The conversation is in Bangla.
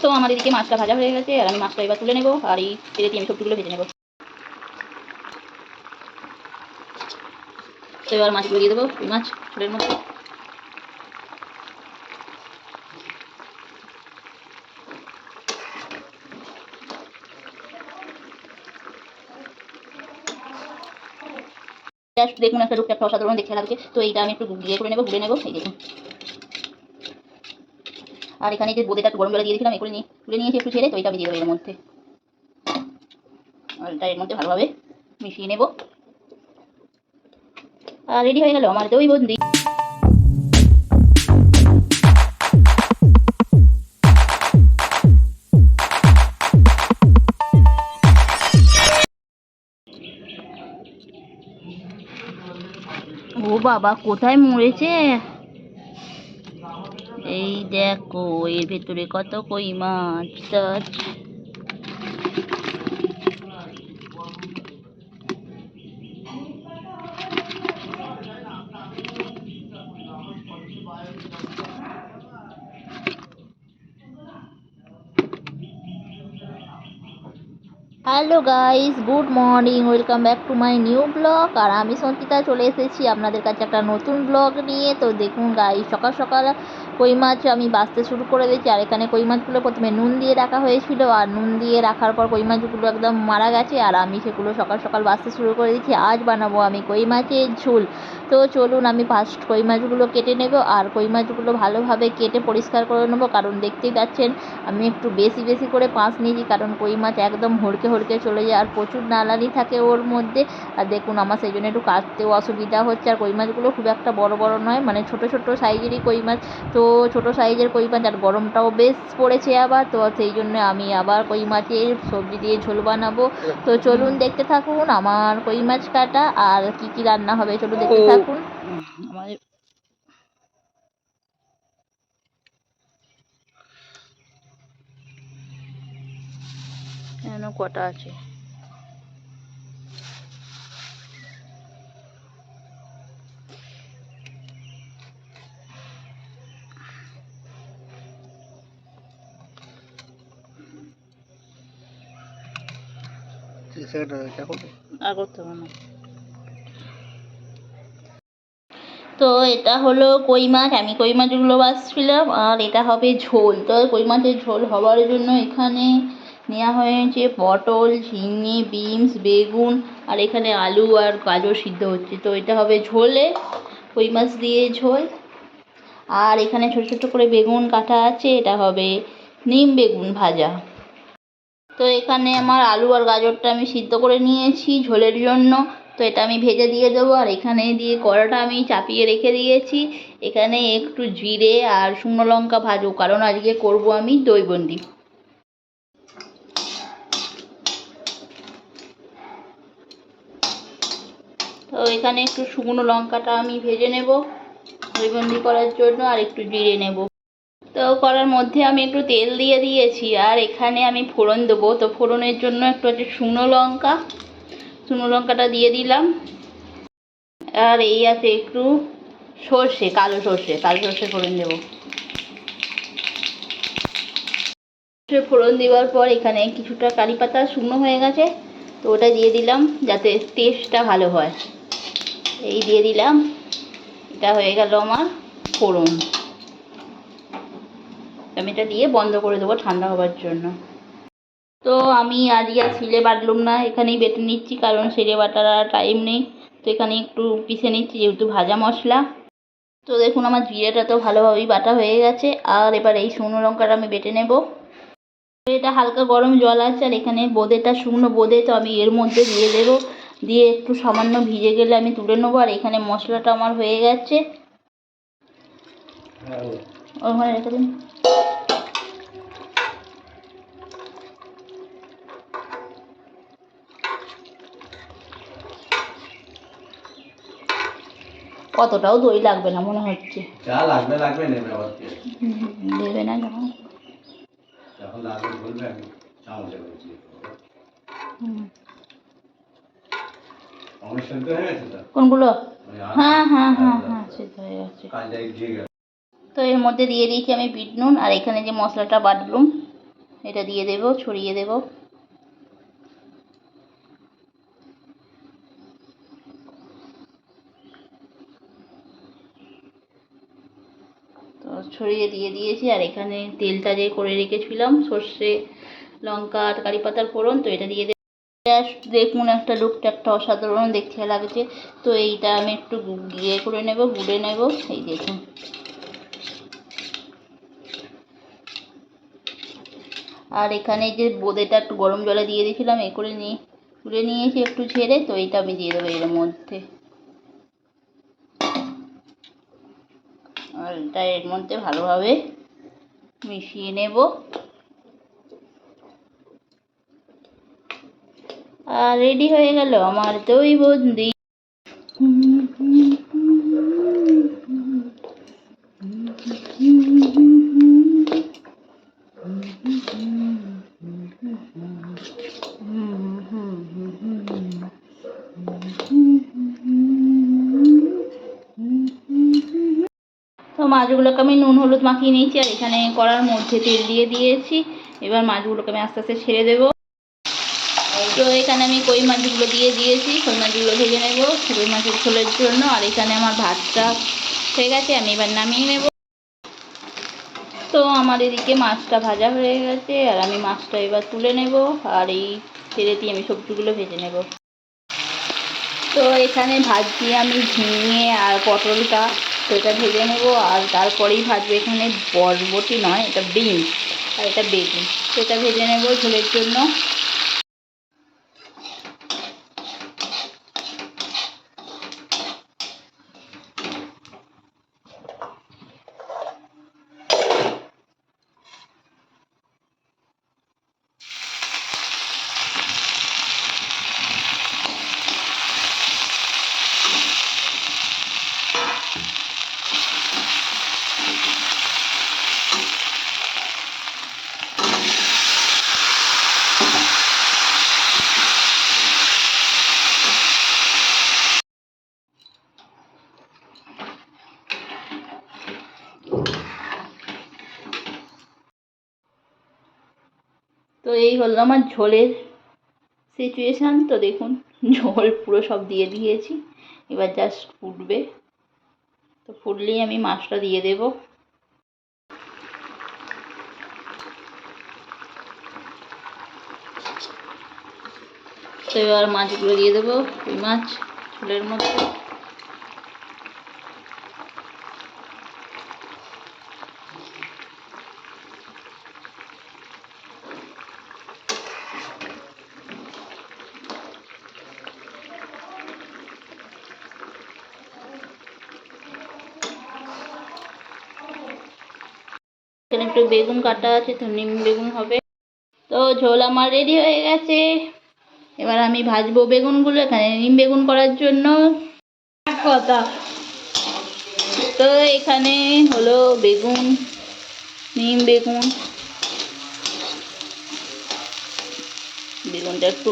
তো আমার এদিকে মাছটা ভাজা হয়ে গেছে আর আমি মাছটা এবার তুলে নেবো আর এই তেলে দিয়ে আমি সবজিগুলো ভেজে নেবো। তো এবার মাছগুলো দিয়ে দেবো মাছ ঝোলের মধ্যে। জাস্ট দেখুন একটা রূপটা একটা অসাধারণ দেখতে লাগছে। তো এইটা আমি একটু ঘুরিয়ে করে নেবো, ঘুরে নেবো। এই দেখুন, আর এখানে যে বোঁদেটা একটু গরম জলে দিয়ে দিয়েছিলাম, এগুলো নিয়ে তুলে নিয়েছি একটু ছেড়ে। তো এটা আমি দিয়ে দেবো এর মধ্যে, আর এটা এর মধ্যে ভালোভাবে মিশিয়ে নেব। আর রেডি হয়ে গেল আমার দই বন্দি। ও বাবা, কোথায় মরেছে! এই দেখো এর ভেতরে কত কই মাছ। Hello guys, good morning, welcome back to my new blog. আর আমি সঞ্চিতা চলে এসেছি আপনাদের কাছে একটা নতুন ব্লগ নিয়ে। তো দেখুন গাইস, সকাল সকাল কই মাছ আমি বাছতে শুরু করে দিয়েছি। আর এখানে কই মাছগুলো প্রথমে নুন দিয়ে রাখা হয়েছিল, আর নুন দিয়ে রাখার পর কই মাছগুলো একদম মারা গেছে। আর আমি সেগুলো সকাল সকাল বাছতে শুরু করে দিয়েছি। আজ বানাবো আমি কই মাছের ঝোল। তো চলুন আমি ফার্স্ট কই মাছগুলো কেটে নেব, আর কই মাছগুলো ভালোভাবে কেটে পরিষ্কার করে নেবো। কারণ দেখতেই পাচ্ছেন আমি একটু বেশি বেশি করে পাঁচ নিয়েছি, কারণ কই মাছ একদম হড়কে হড়কে চলে যায় আর প্রচুর নালানি থাকে ওর মধ্যে। আর দেখুন আমার সেই জন্য একটু কাটতেও অসুবিধা হচ্ছে। আর কই মাছগুলো খুব একটা বড় বড় নয়, মানে ছোট ছোট সাইজেরই কই মাছ। তো ছোট সাইজের কই মাছ, আর গরমটাও বেশ পড়েছে আবার। তো সেই জন্য আমি আবার কই মাছের সবজি দিয়ে ঝোল বানাবো। তো চলুন দেখতে থাকুন আমার কই মাছ কাটা আর কি কি রান্না হবে, চলুন দেখতে থাকুন। আমাদের এখনো কটা আছে। আর করতে হবে না। তো এটা হলো কই মাছ, আমি কই মাছগুলো বাছছিলাম, আর এটা হবে ঝোল। তো কই মাছের ঝোল হওয়ার জন্য এখানে নেওয়া হয়েছে পটল, ঝিঙে, বিনস, বেগুন, আর এখানে আলু আর গাজর সিদ্ধ হচ্ছে। তো এটা হবে ঝোলে, কই মাছ দিয়ে ঝোল। আর এখানে ছোটো ছোটো করে বেগুন কাটা আছে, এটা হবে নিম বেগুন ভাজা। তো এখানে আমার আলু আর গাজরটা আমি সিদ্ধ করে নিয়েছি ঝোলের জন্য। তো এটা আমি ভেজে দিয়ে দেবো। আর এখানে দিয়ে কড়াটা আমি চাপিয়ে রেখে দিয়েছি। এখানে একটু জিরে আর শুকনো লঙ্কা ভাজবো, কারণ আজকে করব আমি দইবন্দি। তো এখানে একটু শুকনো লঙ্কাটা আমি ভেজে নেব দইবন্দি করার জন্য, আর একটু জিরে নেব। তো কড়ার মধ্যে আমি একটু তেল দিয়ে দিয়েছি, আর এখানে আমি ফোড়ন দেবো। তো ফোড়নের জন্য একটু হচ্ছে শুকনো লঙ্কাটা দিয়ে দিলাম। আর এই আছে একটু সর্ষে, কালো সর্ষে ফোড়ন দেবো। ফোড়ন দেওয়ার পর এখানে কিছুটা কারি পাতা শুকনো হয়ে গেছে, তো ওটা দিয়ে দিলাম যাতে টেস্টটা ভালো হয়। এই দিয়ে দিলাম, এটা হয়ে গেল আমার ফোড়ন। আমি এটা দিয়ে বন্ধ করে দেবো ঠান্ডা হবার জন্য। তো আমি আজকে আর শিলে বাটলাম না, এখানেই বেটে নিচ্ছি, কারণ শিলে বাটার আর টাইম নেই। তো এখানে একটু পিষে নিচ্ছি যেহেতু ভাজা মশলা। তো দেখুন আমার জিরেটা তো ভালোভাবেই বাটা হয়ে গেছে। আর এবার এই শুকনো লঙ্কাটা আমি বেটে নেব। এটা হালকা গরম জল আছে, আর এখানে বোঁদেটা শুকনো বোঁদে, তো আমি এর মধ্যে দিয়ে দেবো। দিয়ে একটু সামান্য ভিজে গেলে আমি তুলে নেবো। আর এখানে মশলাটা আমার হয়ে গেছে, ওখানে রেখে দিন। অতটাও দই লাগবে না মনে হচ্ছে। দেবে না কোনগুলো? হ্যাঁ হ্যাঁ হ্যাঁ হ্যাঁ, সেদ্ধ হয়ে গেছে। তো এর মধ্যে দিয়ে দিয়েছি আমি বিট নুন, আর এখানে যে মশলাটা বাটলুম এটা দিয়ে দেব, ছড়িয়ে দেব। তো ছড়িয়ে দিয়ে দিয়েছি। আর এখানে তেলটা যে করে রেখেছিলাম সর্ষে লঙ্কা আর কারি পাতার ফোড়ন, তো এটা দিয়ে দেখুন একটা লুকটা একটা অসাধারণ দেখতে লাগছে। তো এইটা আমি একটু ইয়ে করে নেব, গুলে নেব। এই দেখুন, আর এখানে যে বোঁদেটা একটু গরম জলে দিয়ে দিয়েছিলাম, এ করে নিয়ে তুলে নিয়েছি একটু ঝেড়ে। তো এইটা আমি দিয়ে দেবো এর মধ্যে। আর এটা এর মধ্যে ভালোভাবে মিশিয়ে নেব। আর রেডি হয়ে গেল আমার দই বুন্দি। তো মাছগুলোকে আমি নুন হলুদ মাখিয়ে নিয়েছি, আর এখানে কড়ার মধ্যে তেল দিয়ে দিয়েছি। এবার মাছগুলোকে আমি আস্তে আস্তে ছেড়ে দেবো। তো এখানে আমি কই মাছগুলো দিয়ে দিয়েছি, কই মাছগুলো ভেজে নেব কই মাছের ঝোলের জন্য। আর এখানে আমার ভাতটা হয়ে গেছে, আমি এবার নামিয়ে নেব। তো আমার এদিকে মাছটা ভাজা হয়ে গেছে, আর আমি মাছটা এবার তুলে নেব। আর এই তেলে দিয়ে আমি সবজিগুলো ভেজে নেব। তো এখানে ভাজছি আমি ঝিঙে আর পটলটা, তো এটা ভেজে নেব। আর তারপরেই ভাজবো এখানে বরবটি নয়, এটা বিনস, আর এটা বেগুন। তো এটা ভেজে নেব ঝোলের জন্য। তো এই হলো আমার ঝোলের সিচুয়েশান। তো দেখুন ঝোল পুরো সব দিয়ে দিয়েছি, এবার জাস্ট ফুটবে। তো ফুটলেই আমি মাছটা দিয়ে দেব। তো এবার মাছগুলো দিয়ে দেবো ওই মাছ ঝোলের মধ্যে। এখানে একটু বেগুন কাটা আছে, তো নিম বেগুন হবে। তো ঝোল আমার রেডি হয়ে গেছে, এবার আমি ভাজবো বেগুনগুলো। এখানে নিম বেগুন করার জন্য কথা, তো এখানে হলো বেগুন, নিম বেগুন। বেগুনটা একটু